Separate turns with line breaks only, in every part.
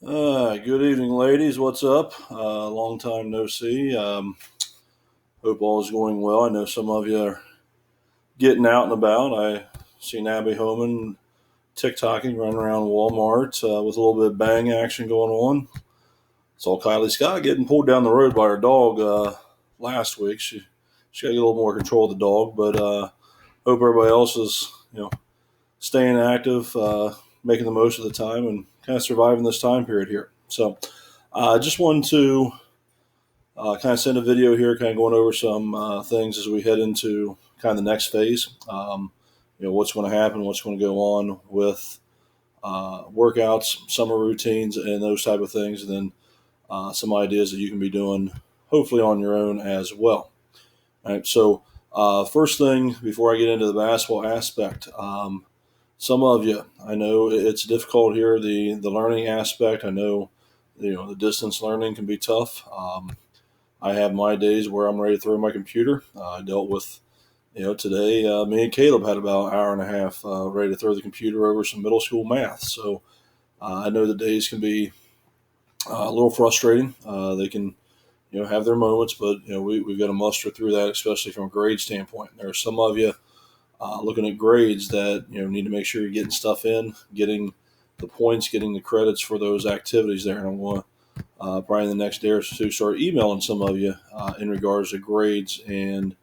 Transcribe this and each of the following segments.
Good evening, ladies. What's up? Long time no see. Hope all is going well. I know some of you are getting out and about. I seen Abby Homan TikToking, running around Walmart with a little bit of bang action going on. Saw Kylie Scott getting pulled down the road by her dog last week. She got to get a little more control of the dog, but hope everybody else is staying active, making the most of the time, and kind of surviving this time period here. So I just wanted to kind of send a video here, kind of going over some things as we head into kind of the next phase. What's going to happen, what's going to go on with workouts, summer routines, and those type of things, and then some ideas that you can be doing, hopefully on your own as well. All right. So first thing before I get into the basketball aspect. Some of you, I know it's difficult here, the learning aspect. I know, the distance learning can be tough. I have my days where I'm ready to throw my computer. I dealt with, today, me and Caleb had about an hour and a half ready to throw the computer over some middle school math. So I know the days can be a little frustrating. They can, have their moments, but, we've got to muster through that, especially from a grade standpoint. There are some of you looking at grades that need to make sure you're getting stuff in, getting the points, getting the credits for those activities there. And I'm going to probably in the next day or two start emailing some of you in regards to grades and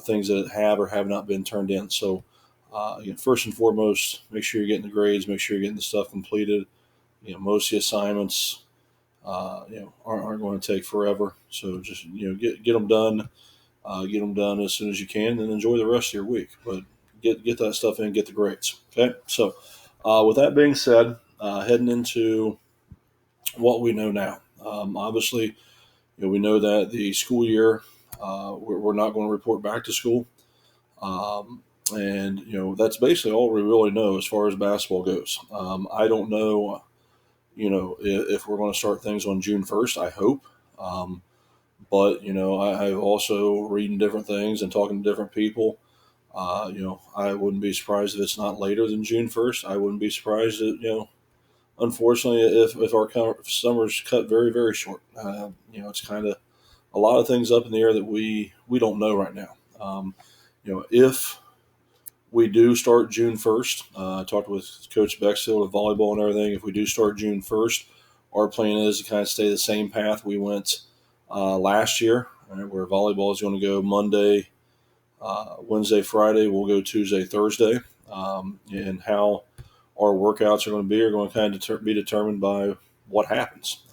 things that have or have not been turned in. So again, first and foremost, make sure you're getting the grades, make sure you're getting the stuff completed. Most of the assignments aren't going to take forever. So just get them done. Get them done as soon as you can, and enjoy the rest of your week. But get that stuff in, get the grades. Okay. So, with that being said, heading into what we know now. Obviously, we know that the school year, we're not going to report back to school, and that's basically all we really know as far as basketball goes. I don't know, if we're going to start things on June 1st. I hope. But I've also reading different things and talking to different people. I wouldn't be surprised if it's not later than June 1st. I wouldn't be surprised that unfortunately, if our summer's cut very very short. It's kind of a lot of things up in the air that we don't know right now. If we do start June 1st, I talked with Coach Bexfield of volleyball and everything. If we do start June 1st, our plan is to kind of stay the same path we went last year, right, where volleyball is going to go Monday, Wednesday, Friday. We'll go Tuesday, Thursday, and how our workouts are going to be are going to kind of be determined by what happens.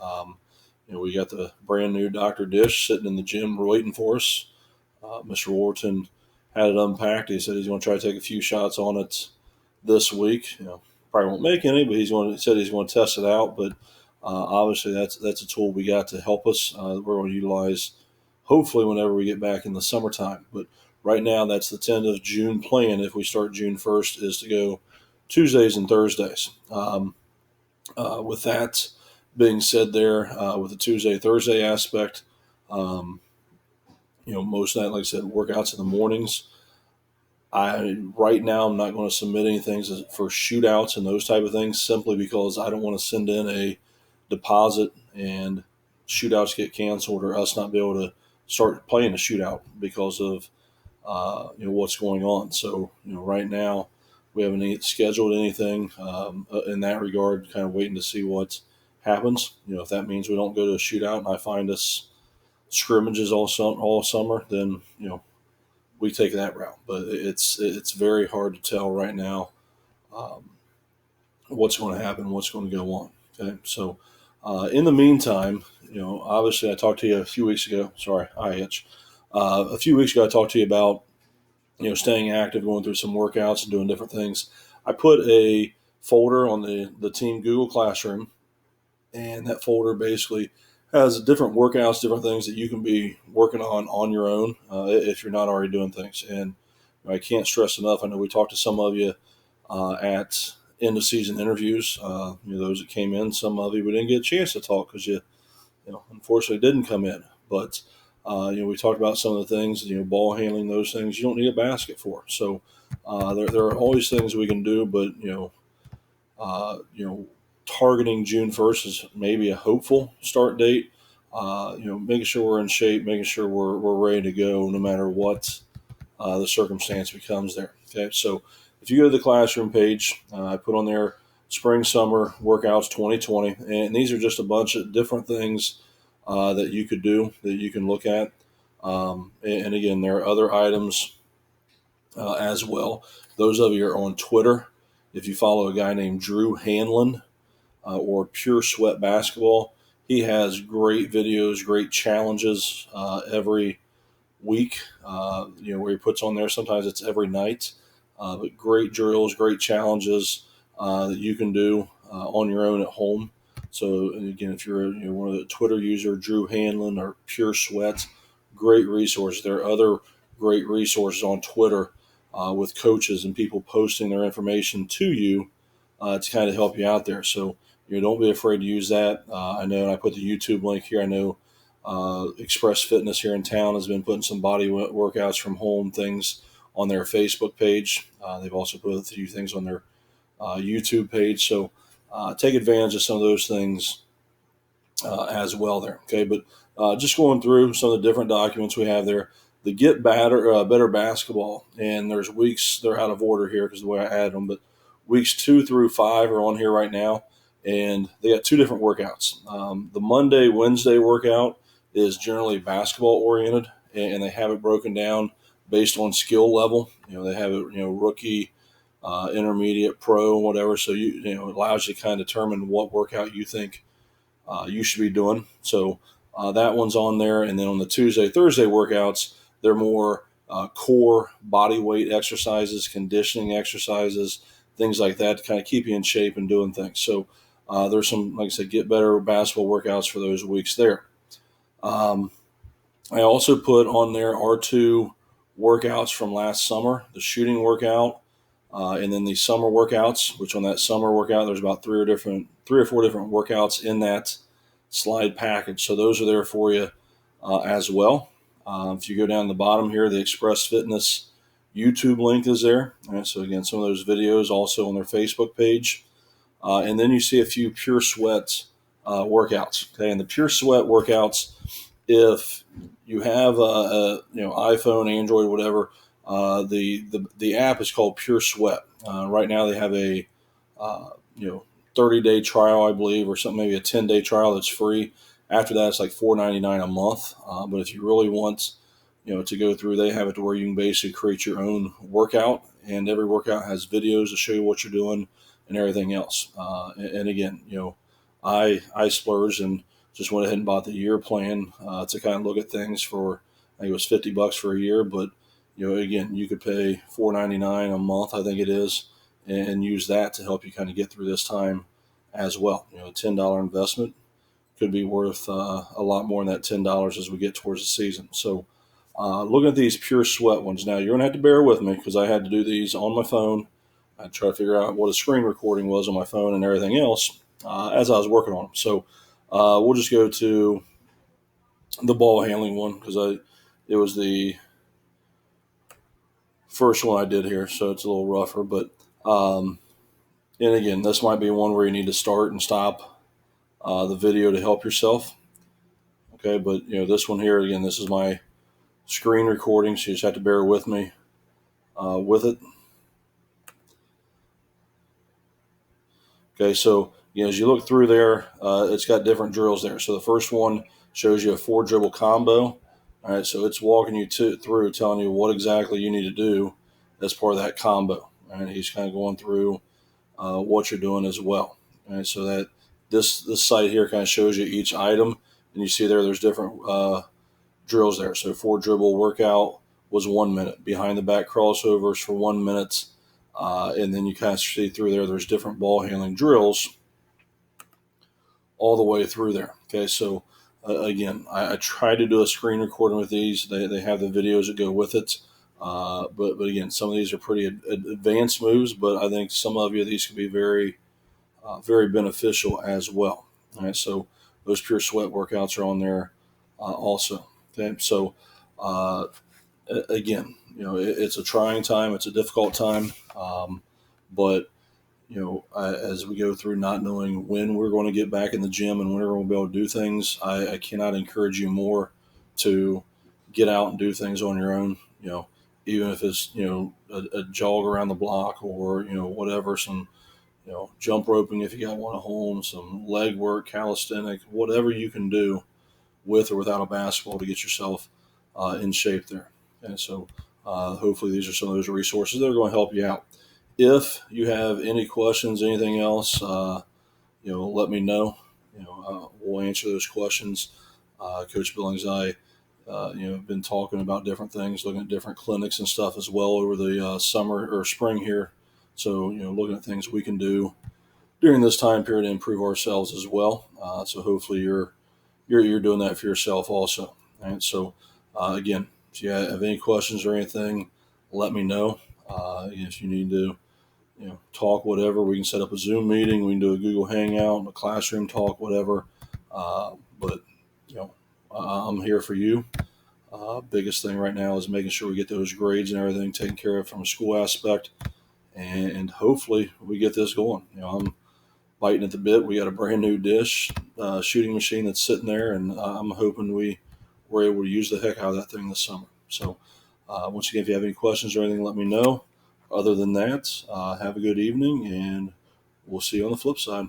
We got the brand new Dr. Dish sitting in the gym waiting for us. Mr. Wharton had it unpacked. He said he's going to try to take a few shots on it this week. Probably won't make any, but he said he's going to test it out. But obviously, that's a tool we got to help us. We're going to utilize hopefully whenever we get back in the summertime. But right now, that's the 10th of June plan. If we start June 1st, is to go Tuesdays and Thursdays. With that being said, there with the Tuesday Thursday aspect, most of that, like I said, workouts in the mornings. Right now I'm not going to submit anything for shootouts and those type of things simply because I don't want to send in a deposit and shootouts get canceled or us not be able to start playing a shootout because of what's going on. So right now we haven't scheduled anything in that regard. Kind of waiting to see what happens. If that means we don't go to a shootout and I find us scrimmages all summer, then we take that route. But it's very hard to tell right now what's going to happen, what's going to go on. Okay, so in the meantime, obviously I talked to you a few weeks ago. Sorry, I itch. A few weeks ago, I talked to you about staying active, going through some workouts and doing different things. I put a folder on the team Google Classroom, and that folder basically has different workouts, different things that you can be working on your own if you're not already doing things. And I can't stress enough. I know we talked to some of you at end of season interviews. Those that came in, some of you we didn't get a chance to talk because you unfortunately didn't come in. But we talked about some of the things, ball handling, those things you don't need a basket for. So there are always things we can do, but targeting June 1st as maybe a hopeful start date. Making sure we're in shape, making sure we're ready to go no matter what the circumstance becomes there. Okay, so if you go to the classroom page, I put on there spring summer workouts 2020, and these are just a bunch of different things that you could do, that you can look at. And again, there are other items as well. Those of you are on Twitter. If you follow a guy named Drew Hanlon or Pure Sweat Basketball, he has great videos, great challenges every week, where he puts on there. Sometimes it's every night, but great drills, great challenges that you can do on your own at home. So, and again, if you're one of the Twitter user, Drew Hanlon or Pure Sweat, great resources. There are other great resources on Twitter with coaches and people posting their information to you to kind of help you out there. So, don't be afraid to use that. I know, and I put the YouTube link here. I know Express Fitness here in town has been putting some body workouts from home things on their Facebook page. They've also put a few things on their YouTube page. So take advantage of some of those things as well there. Okay, but just going through some of the different documents we have there. The Get Better Basketball, and there's weeks, they're out of order here because the way I added them, but weeks 2 through 5 are on here right now, and they got 2 different workouts. The Monday, Wednesday workout is generally basketball oriented, and they have it broken down based on skill level. They have it, rookie, intermediate, pro, whatever. So it allows you to kind of determine what workout you think you should be doing. So that one's on there. And then on the Tuesday, Thursday workouts, they're more core body weight exercises, conditioning exercises, things like that to kind of keep you in shape and doing things. So there's some, like I said, Get Better basketball workouts for those weeks there. I also put on there our 2 workouts from last summer, the shooting workout, and then the summer workouts, which on that summer workout, there's about 3 or 4 different workouts in that slide package. So those are there for you as well. If you go down the bottom here, the Express Fitness YouTube link is there. All right, so again, some of those videos also on their Facebook page. And then you see a few Pure Sweat workouts. Okay, and the Pure Sweat workouts, if you have a iPhone, Android, whatever, the app is called Pure Sweat. Right now they have a 30-day trial, I believe, or something, maybe a 10-day trial that's free. After that, it's like $4.99 a month. But if you really want to go through, they have it to where you can basically create your own workout, and every workout has videos to show you what you're doing and everything else. And again, I splurged and just went ahead and bought the year plan to kind of look at things for, I think it was $50 for a year, but again, you could pay $4.99 a month, I think it is, and use that to help you kind of get through this time as well. A $10 investment could be worth a lot more than that $10 as we get towards the season. So looking at these Pure Sweat ones, now you're going to have to bear with me because I had to do these on my phone. I tried to figure out what a screen recording was on my phone and everything else as I was working on them. So we'll just go to the ball handling one because it was the first one I did here, so it's a little rougher. But and again, this might be one where you need to start and stop the video to help yourself. Okay, but this one here, again, this is my screen recording, so you just have to bear with me with it. Okay, so as you look through there, it's got different drills there. So the first one shows you a 4 dribble combo. All right, so it's walking you through, telling you what exactly you need to do as part of that combo. All right, he's kind of going through what you're doing as well. All right, so that this site here kind of shows you each item, and you see there's different drills there. So 4 dribble workout was 1 minute. Behind the back crossovers for 1 minute. And then you kind of see through there's different ball handling drills all the way through there. Okay, so again, I try to do a screen recording with these. They have the videos that go with it. But again, some of these are pretty advanced moves, but I think some of these can be very, very beneficial as well. All right, so those Pure Sweat workouts are on there also. Okay, so again, it's a trying time, it's a difficult time, but as we go through not knowing when we're going to get back in the gym and when we're going to be able to do things, I cannot encourage you more to get out and do things on your own. Even if it's a jog around the block or whatever, some jump roping if you got one at home, some leg work, calisthenic, whatever you can do with or without a basketball to get yourself in shape there. And so hopefully these are some of those resources that are going to help you out. If you have any questions, anything else, let me know. We'll answer those questions. Coach Billings and I, have been talking about different things, looking at different clinics and stuff as well over the summer or spring here. So, looking at things we can do during this time period to improve ourselves as well. So hopefully you're doing that for yourself also. And so, again, if you have any questions or anything, let me know. If you need to, talk, whatever, we can set up a Zoom meeting. We can do a Google Hangout, a classroom talk, whatever. But I'm here for you. Biggest thing right now is making sure we get those grades and everything taken care of from a school aspect, and hopefully we get this going. I'm biting at the bit. We got a brand new dish shooting machine that's sitting there, and I'm hoping we're able to use the heck out of that thing this summer. So once again, if you have any questions or anything, let me know. Other than that, have a good evening, and we'll see you on the flip side.